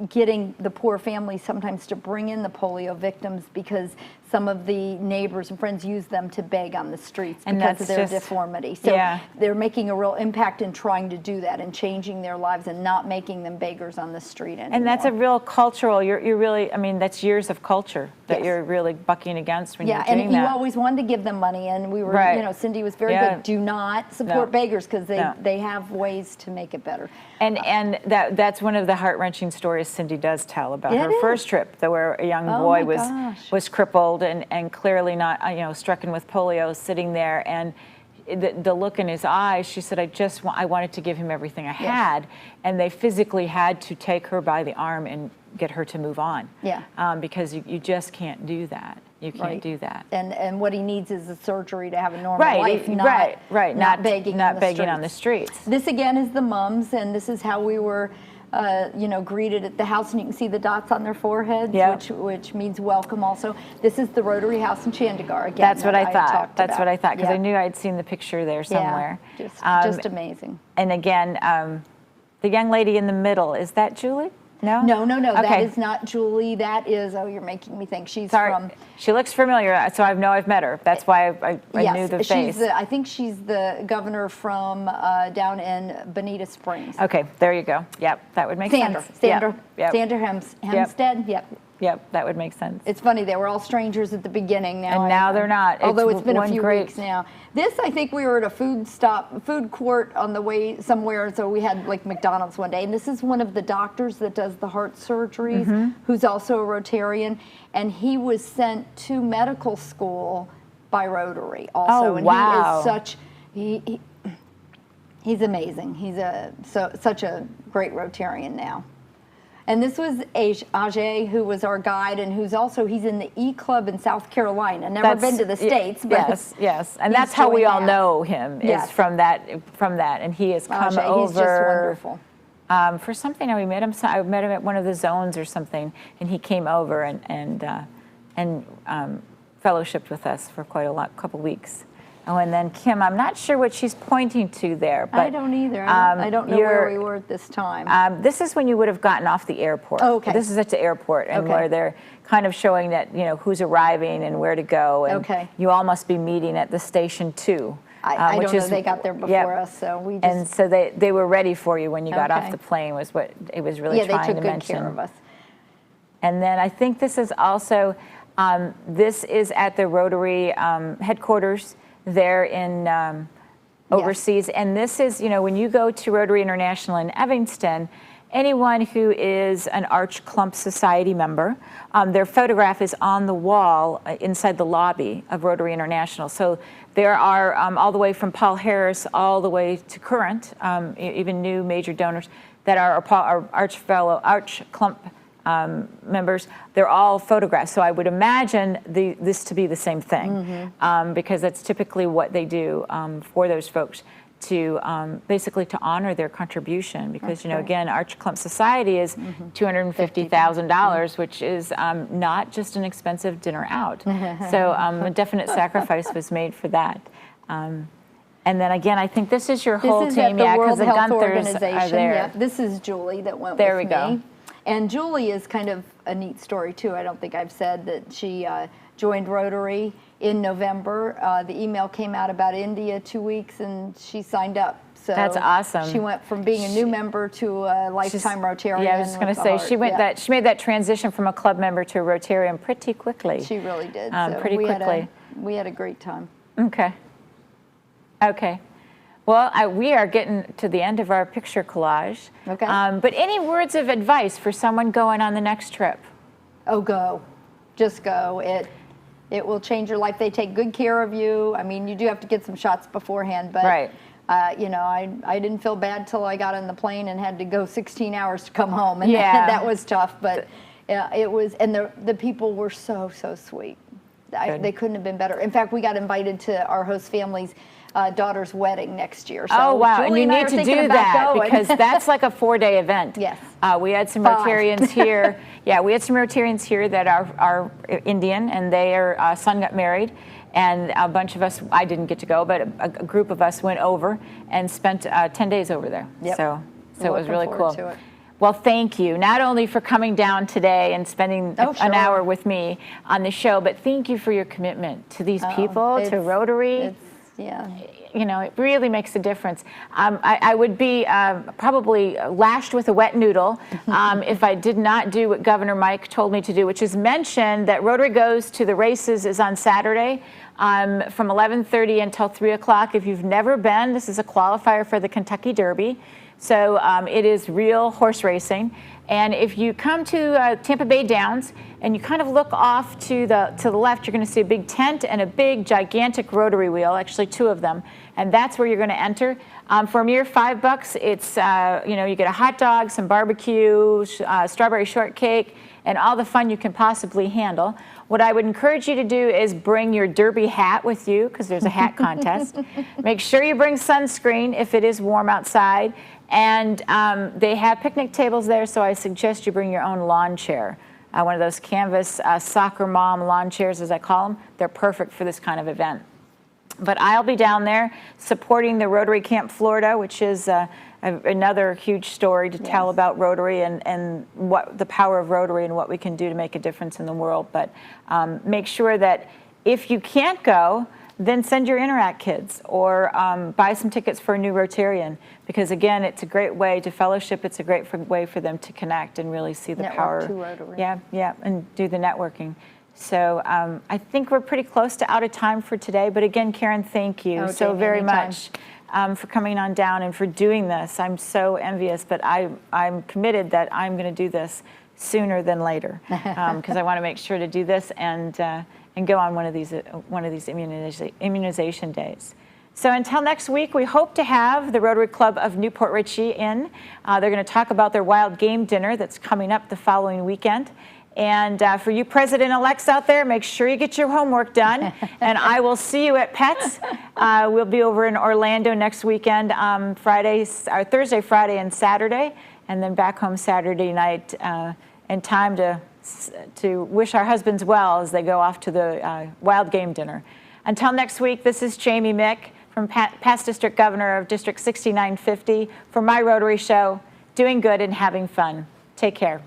getting the poor families sometimes to bring in the polio victims because some of the neighbors and friends use them to beg on the streets because of their deformity. So they're making a real impact in trying to do that and changing their lives and not making them beggars on the street anymore. And that's a real cultural, you're really, I mean, that's years of culture that you're really bucking against when you're doing that. Yeah, and you always wanted to give them money, and we were, you know, Cindy was very good. Do not support beggars because they have ways to make it better. And that's one of the heart-wrenching stories Cindy does tell about her first trip, where a young boy was crippled and clearly not, you know, stricken with polio, sitting there, and the look in his eyes, she said, I wanted to give him everything I had, and they physically had to take her by the arm and get her to move on. Because you just can't do that. You can't do that. And what he needs is a surgery to have a normal life, not begging on the streets. This again is the mums, and this is how we were you know, greeted at the house, and you can see the dots on their foreheads, which means welcome also. This is the Rotary House in Chandigarh again. That's what I thought. That's what I thought, because I Yeah. knew I'd seen the picture there somewhere. Just amazing. And again, the young lady in the middle, is that Julie? No? No. Okay. That is not Julie. That is, oh, you're making me think. She's from... She looks familiar, so I know I've met her. That's why I knew the face. I think she's the governor from down in Bonita Springs. Okay, there you go. Yep, that would make sense. Sandra Yep. Hempstead. Yep, that would make sense. It's funny, they were all strangers at the beginning now. And now they're not. Although it's been a few weeks now. This, I think we were at a food court on the way somewhere, so we had like McDonald's one day, and this is one of the doctors that does the heart surgeries, who's also a Rotarian, and he was sent to medical school by Rotary also. And he is he's amazing. He's such a great Rotarian now. And this was Ajay, who was our guide, and he's in the E Club in South Carolina. Never been to the States, but yes, and that's how we all know him, yes. is from that, and he has come Ajay, over. he's just wonderful. For something, I met him at one of the zones or something, and he came over and fellowshipped with us for quite a couple weeks. Oh, and then Kim, I'm not sure what she's pointing to there, but I don't either. I don't know where we were at this time. This is when you would have gotten off the airport. Oh, okay. This is at the airport, and where they're kind of showing that who's arriving and where to go. And you all must be meeting at the station too. I don't know. They got there before us, so we just. And so they were ready for you when you got off the plane. Was what it was really trying to mention. Yeah, they took good care of us. And then I think this is also this is at the Rotary headquarters there in overseas. And this is, when you go to Rotary International in Evanston, anyone who is an Arch Clump Society member, their photograph is on the wall inside the lobby of Rotary International. So there are all the way from Paul Harris all the way to current, even new major donors that are Arch Clump members. They're all photographs. So I would imagine this to be the same thing, because that's typically what they do for those folks, to basically to honor their contribution, because again, Arch Clump Society is $250,000, which is not just an expensive dinner out. So a definite sacrifice was made for that. And then again, I think this is your whole team, because the Gunthers are there. Yeah, this is Julie that went there with we go. me. And Julie is kind of a neat story too. I don't think I've said that she joined Rotary in November. The email came out about India 2 weeks, and she signed up. So that's awesome. She went from being a new member to a lifetime Rotarian. Yeah, I was just going to say she made that transition from a club member to a Rotarian pretty quickly. She really did. Pretty quickly. We had a great time. Okay. Well, we are getting to the end of our picture collage. Okay. But any words of advice for someone going on the next trip? Oh, go. Just go. It will change your life. They take good care of you. I mean, you do have to get some shots beforehand, but I didn't feel bad till I got on the plane and had to go 16 hours to come home, and that was tough. But it was, and the people were so sweet. They couldn't have been better. In fact, we got invited to our host family's daughter's wedding next year. So oh, wow. Julie and you need to do that because that's like a 4-day event. Yes. We had some Rotarians here. Yeah, we had some Rotarians here that are Indian, and their son got married. And a bunch of us, I didn't get to go, but a group of us went over and spent 10 days over there. Yep. So it was really cool. To it. Well, thank you, not only for coming down today and spending an hour with me on the show, but thank you for your commitment to these people, to Rotary. It really makes a difference. I would be probably lashed with a wet noodle if I did not do what Governor Mike told me to do, which is mention that Rotary Goes to the Races is on Saturday from 11:30 until 3 o'clock. If you've never been, this is a qualifier for the Kentucky Derby. So it is real horse racing. And if you come to Tampa Bay Downs and you kind of look off to the left, you're going to see a big tent and a big gigantic rotary wheel, actually 2 of them. And that's where you're going to enter. For a mere $5, it's, you get a hot dog, some barbecue, strawberry shortcake, and all the fun you can possibly handle. What I would encourage you to do is bring your derby hat with you, because there's a hat contest. Make sure you bring sunscreen if it is warm outside. And they have picnic tables there, so I suggest you bring your own lawn chair. One of those canvas soccer mom lawn chairs, as I call them. They're perfect for this kind of event. But I'll be down there supporting the Rotary Camp Florida, which is another huge story to tell about Rotary and what the power of Rotary and what we can do to make a difference in the world. But make sure that if you can't go, then send your Interact kids or buy some tickets for a new Rotarian, because again, it's a great way to fellowship. It's a great way for them to connect and really see the power. To Rotary. Yeah, and do the networking. So I think we're pretty close to out of time for today. But again, Karen, thank you so very much for coming on down and for doing this. I'm so envious, but I'm committed that I'm going to do this sooner than later, because I want to make sure to do this and go on one of these immunization days. So until next week, we hope to have the Rotary Club of Newport Richey in. They're going to talk about their wild game dinner that's coming up the following weekend. And for you president-elects out there, make sure you get your homework done. And I will see you at Pets. We'll be over in Orlando next weekend, Thursday, Friday, and Saturday, and then back home Saturday night in time to wish our husbands well as they go off to the wild game dinner. Until next week, this is Jamie Mick from past District Governor of District 6950 for my Rotary Show, doing good and having fun. Take care.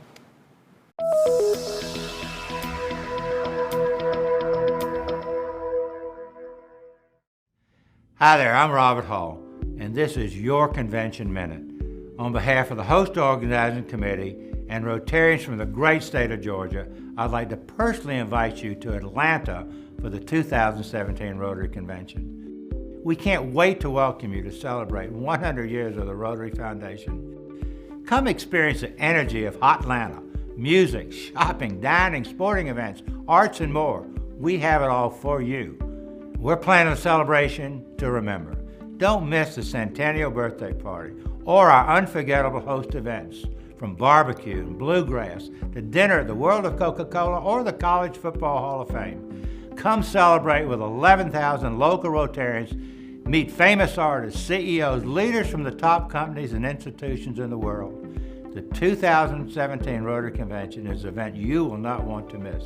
Hi there, I'm Robert Hall, and this is your Convention Minute. On behalf of the host organizing committee and Rotarians from the great state of Georgia, I'd like to personally invite you to Atlanta for the 2017 Rotary Convention. We can't wait to welcome you to celebrate 100 years of the Rotary Foundation. Come experience the energy of Hot Atlanta, music, shopping, dining, sporting events, arts, and more. We have it all for you. We're planning a celebration to remember. Don't miss the Centennial Birthday Party or our unforgettable host events, from barbecue and bluegrass to dinner at the World of Coca-Cola or the College Football Hall of Fame. Come celebrate with 11,000 local Rotarians, meet famous artists, CEOs, leaders from the top companies and institutions in the world. The 2017 Rotary Convention is an event you will not want to miss.